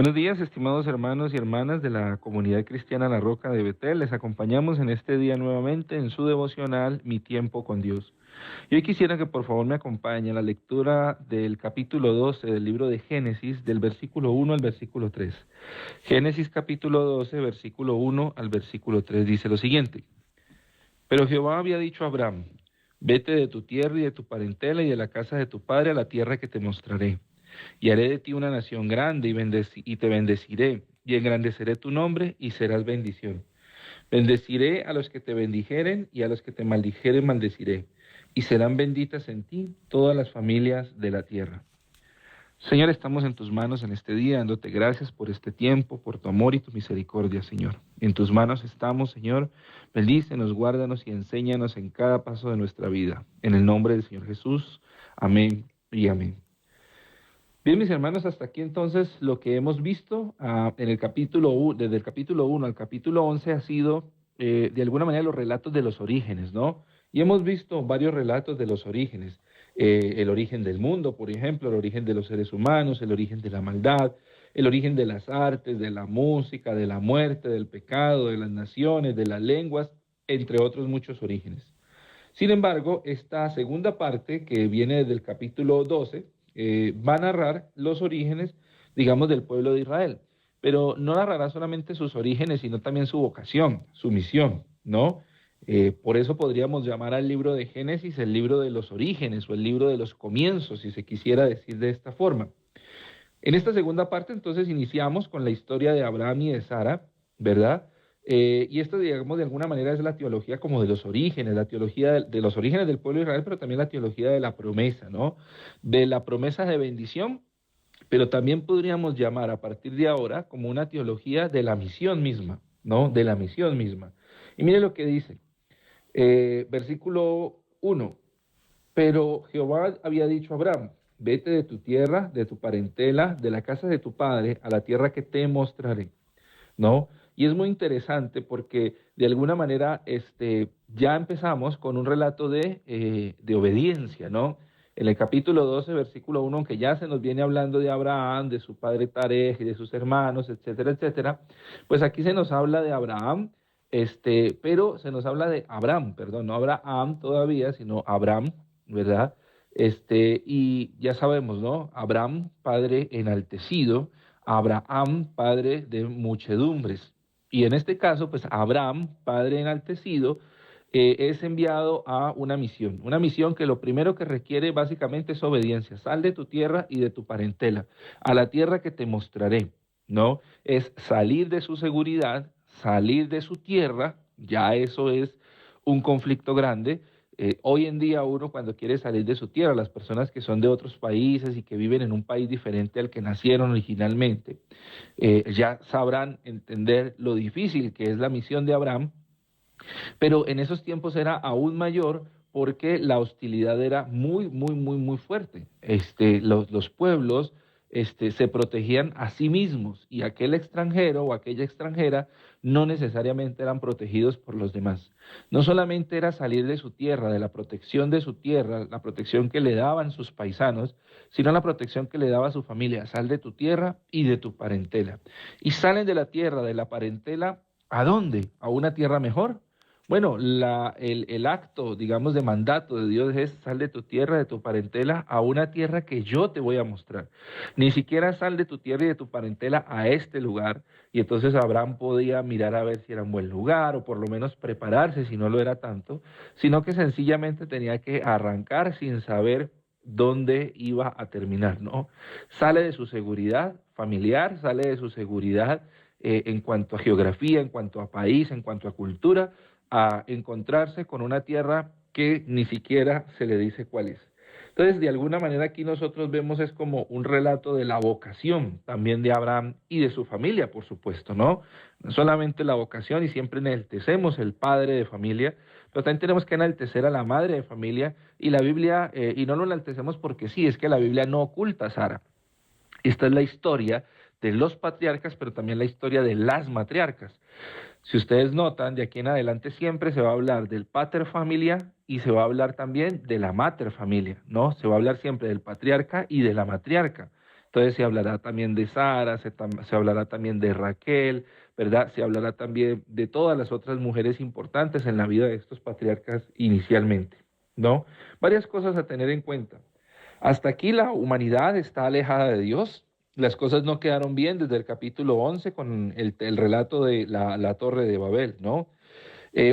Buenos días, estimados hermanos y hermanas de la comunidad cristiana La Roca de Betel. Les acompañamos en este día nuevamente en su devocional Mi Tiempo con Dios. Y hoy quisiera que por favor me acompañe a la lectura del capítulo 12 del libro de Génesis, del versículo 1 al versículo 3. Génesis capítulo 12, versículo 1 al versículo 3 dice lo siguiente. Pero Jehová había dicho a Abraham, vete de tu tierra y de tu parentela y de la casa de tu padre a la tierra que te mostraré. Y haré de ti una nación grande y te bendeciré, y engrandeceré tu nombre y serás bendición. Bendeciré a los que te bendijeren y a los que te maldijeren maldeciré, y serán benditas en ti todas las familias de la tierra. Señor, estamos en tus manos en este día, dándote gracias por este tiempo, por tu amor y tu misericordia, Señor. En tus manos estamos, Señor. Bendícenos, guárdanos y enséñanos en cada paso de nuestra vida. En el nombre del Señor Jesús. Amén y amén. Bien, mis hermanos, hasta aquí entonces lo que hemos visto en el desde el capítulo 1 al capítulo 11 ha sido de alguna manera los relatos de los orígenes, ¿no? Y hemos visto varios relatos de los orígenes. El origen del mundo, por ejemplo, el origen de los seres humanos, el origen de la maldad, el origen de las artes, de la música, de la muerte, del pecado, de las naciones, de las lenguas, entre otros muchos orígenes. Sin embargo, esta segunda parte, que viene desde el capítulo 12, va a narrar los orígenes, digamos, del pueblo de Israel. Pero no narrará solamente sus orígenes, sino también su vocación, su misión, ¿no? Por eso podríamos llamar al libro de Génesis el libro de los orígenes o el libro de los comienzos, si se quisiera decir de esta forma. En esta segunda parte, entonces, iniciamos con la historia de Abraham y de Sara, ¿verdad? Y esto, digamos, de alguna manera es la teología como de los orígenes, la teología de los orígenes del pueblo de Israel, pero también la teología de la promesa, ¿no? De la promesa de bendición, pero también podríamos llamar a partir de ahora como una teología de la misión misma, ¿no? De la misión misma. Y mire lo que dice, versículo 1. Pero Jehová había dicho a Abraham, vete de tu tierra, de tu parentela, de la casa de tu padre, a la tierra que te mostraré, ¿no? Y es muy interesante porque de alguna manera ya empezamos con un relato de obediencia, ¿no? En el capítulo 12, versículo 1, aunque ya se nos viene hablando de Abraham, de su padre Tarej y de sus hermanos, etcétera, etcétera, pues aquí se nos habla de Abraham, pero se nos habla de Abraham, perdón, no Abraham todavía, sino Abraham, ¿verdad? Y ya sabemos, ¿no? Abraham, padre enaltecido, Abraham, padre de muchedumbres. Y en este caso, pues Abraham, padre enaltecido, es enviado a una misión que lo primero que requiere básicamente es obediencia. Sal de tu tierra y de tu parentela, a la tierra que te mostraré, ¿no? Es salir de su seguridad, salir de su tierra, ya eso es un conflicto grande. Hoy en día uno cuando quiere salir de su tierra, las personas que son de otros países y que viven en un país diferente al que nacieron originalmente, ya sabrán entender lo difícil que es la misión de Abraham, pero en esos tiempos era aún mayor porque la hostilidad era muy, muy, muy, muy fuerte. Los pueblos se protegían a sí mismos y aquel extranjero o aquella extranjera no necesariamente eran protegidos por los demás. No solamente era salir de su tierra, de la protección de su tierra, la protección que le daban sus paisanos, sino la protección que le daba su familia. Sal de tu tierra y de tu parentela. Y salen de la tierra, de la parentela, ¿a dónde? ¿A una tierra mejor? Bueno, el acto, digamos, de mandato de Dios es sal de tu tierra, de tu parentela, a una tierra que yo te voy a mostrar. Ni siquiera sal de tu tierra y de tu parentela a este lugar. Y entonces Abraham podía mirar a ver si era un buen lugar o por lo menos prepararse si no lo era tanto, sino que sencillamente tenía que arrancar sin saber dónde iba a terminar, ¿no? Sale de su seguridad familiar, sale de su seguridad en cuanto a geografía, en cuanto a país, en cuanto a cultura, a encontrarse con una tierra que ni siquiera se le dice cuál es. Entonces, de alguna manera aquí nosotros vemos es como un relato de la vocación también de Abraham y de su familia, por supuesto, ¿no? No solamente la vocación y siempre enaltecemos el padre de familia, pero también tenemos que enaltecer a la madre de familia y la Biblia, y no lo enaltecemos porque sí, es que la Biblia no oculta a Sara. Esta es la historia de los patriarcas, pero también la historia de las matriarcas. Si ustedes notan, de aquí en adelante siempre se va a hablar del pater familia y se va a hablar también de la mater familia, ¿no? Se va a hablar siempre del patriarca y de la matriarca. Entonces se hablará también de Sara, se hablará también de Raquel, ¿verdad? Se hablará también de todas las otras mujeres importantes en la vida de estos patriarcas inicialmente, ¿no? Varias cosas a tener en cuenta. Hasta aquí la humanidad está alejada de Dios. Las cosas no quedaron bien desde el capítulo 11 con el relato de la Torre de Babel, ¿no?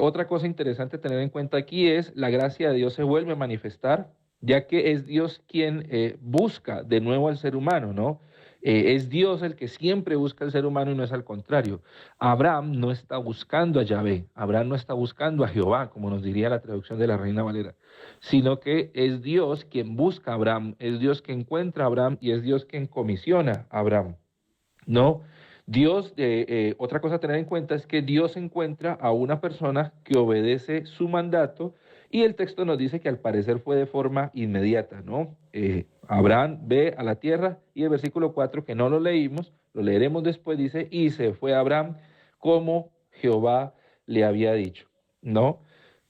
Otra cosa interesante a tener en cuenta aquí es la gracia de Dios se vuelve a manifestar, ya que es Dios quien busca de nuevo al ser humano, ¿no? Es Dios el que siempre busca al ser humano y no es al contrario. Abraham no está buscando a Yahvé, Abraham no está buscando a Jehová, como nos diría la traducción de la Reina Valera, sino que es Dios quien busca a Abraham, es Dios que encuentra a Abraham y es Dios quien comisiona a Abraham. No, Dios, otra cosa a tener en cuenta es que Dios encuentra a una persona que obedece su mandato y el texto nos dice que al parecer fue de forma inmediata, ¿no? Abraham ve a la tierra y el versículo 4 que no lo leímos, lo leeremos después, dice, y se fue Abraham como Jehová le había dicho, ¿no?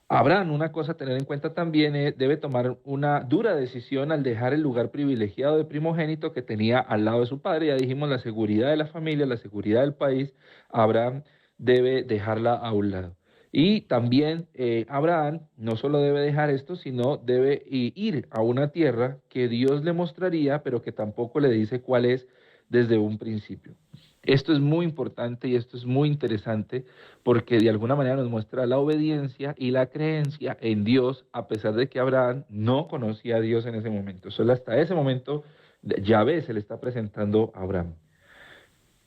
Abraham, una cosa a tener en cuenta también es, debe tomar una dura decisión al dejar el lugar privilegiado de primogénito que tenía al lado de su padre. Ya dijimos la seguridad de la familia, la seguridad del país. Abraham debe dejarla a un lado. Y también Abraham no solo debe dejar esto, sino debe ir a una tierra que Dios le mostraría, pero que tampoco le dice cuál es desde un principio. Esto es muy importante y esto es muy interesante porque de alguna manera nos muestra la obediencia y la creencia en Dios, a pesar de que Abraham no conocía a Dios en ese momento. Solo hasta ese momento Yahvé se le está presentando a Abraham.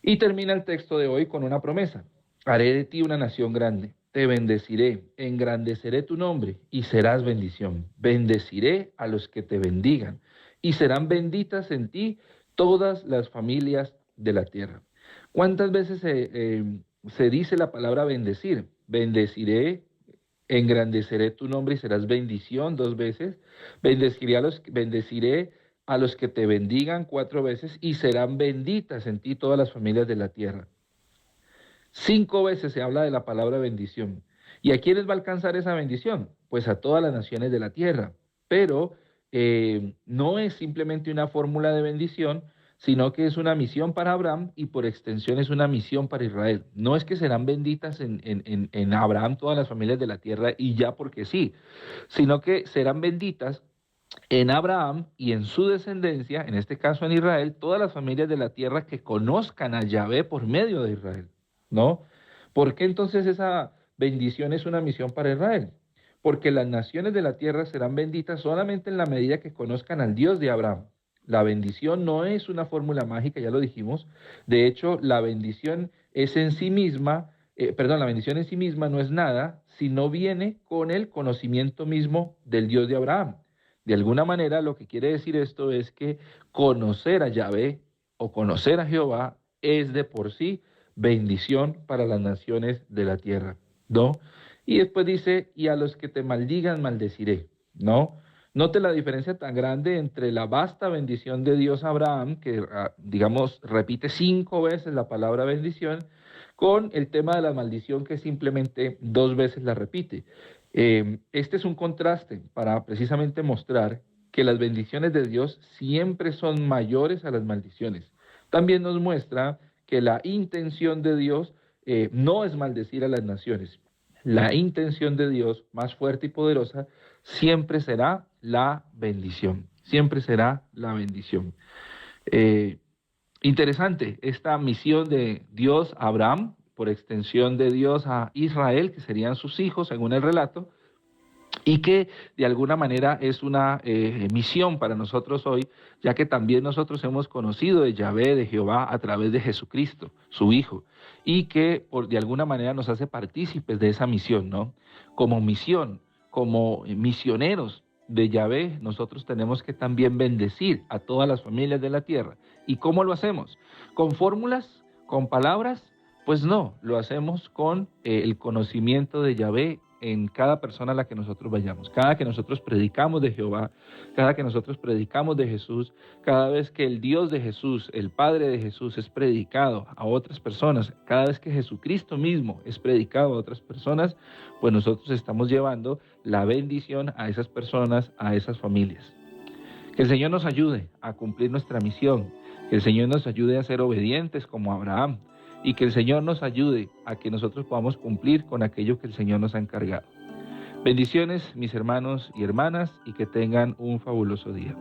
Y termina el texto de hoy con una promesa. Haré de ti una nación grande, te bendeciré, engrandeceré tu nombre y serás bendición. Bendeciré a los que te bendigan y serán benditas en ti todas las familias de la tierra. ¿Cuántas veces se dice la palabra bendecir? Bendeciré, engrandeceré tu nombre y serás bendición 2 veces. Bendeciré a los que te bendigan 4 veces y serán benditas en ti todas las familias de la tierra. 5 veces se habla de la palabra bendición. ¿Y a quiénes va a alcanzar esa bendición? Pues a todas las naciones de la tierra. Pero no es simplemente una fórmula de bendición, sino que es una misión para Abraham y por extensión es una misión para Israel. No es que serán benditas en Abraham todas las familias de la tierra y ya porque sí, sino que serán benditas en Abraham y en su descendencia, en este caso en Israel, todas las familias de la tierra que conozcan a Yahvé por medio de Israel, ¿no? ¿Por qué entonces esa bendición es una misión para Israel? Porque las naciones de la tierra serán benditas solamente en la medida que conozcan al Dios de Abraham. La bendición no es una fórmula mágica, ya lo dijimos. De hecho, la bendición es en sí misma, la bendición en sí misma no es nada si no viene con el conocimiento mismo del Dios de Abraham. De alguna manera, lo que quiere decir esto es que conocer a Yahvé o conocer a Jehová es de por sí bendición para las naciones de la tierra, ¿no? Y después dice, y a los que te maldigan, maldeciré, ¿no? Note la diferencia tan grande entre la vasta bendición de Dios a Abraham, que digamos repite 5 veces la palabra bendición, con el tema de la maldición que simplemente 2 veces la repite. Este es un contraste para precisamente mostrar que las bendiciones de Dios siempre son mayores a las maldiciones. También nos muestra que la intención de Dios no es maldecir a las naciones. La intención de Dios, más fuerte y poderosa, siempre será la bendición. Siempre será la bendición. Eh, Interesante esta misión de Dios a Abraham, por extensión de Dios a Israel, que serían sus hijos según el relato, y que de alguna manera es una misión para nosotros hoy, ya que también nosotros hemos conocido de Yahvé, de Jehová, a través de Jesucristo, su Hijo, y que de alguna manera nos hace partícipes de esa misión, ¿no? Como misión, como misioneros de Yahvé, nosotros tenemos que también bendecir a todas las familias de la tierra. ¿Y cómo lo hacemos? ¿Con fórmulas? ¿Con palabras? Pues no, lo hacemos con el conocimiento de Yahvé en cada persona a la que nosotros vayamos. Cada que nosotros predicamos de Jehová, cada que nosotros predicamos de Jesús, cada vez que el Dios de Jesús, el Padre de Jesús es predicado a otras personas, cada vez que Jesucristo mismo es predicado a otras personas, pues nosotros estamos llevando la bendición a esas personas, a esas familias. Que el Señor nos ayude a cumplir nuestra misión, Que el Señor nos ayude a ser obedientes como Abraham y que el Señor nos ayude a que nosotros podamos cumplir con aquello que el Señor nos ha encargado. Bendiciones, mis hermanos y hermanas, y que tengan un fabuloso día.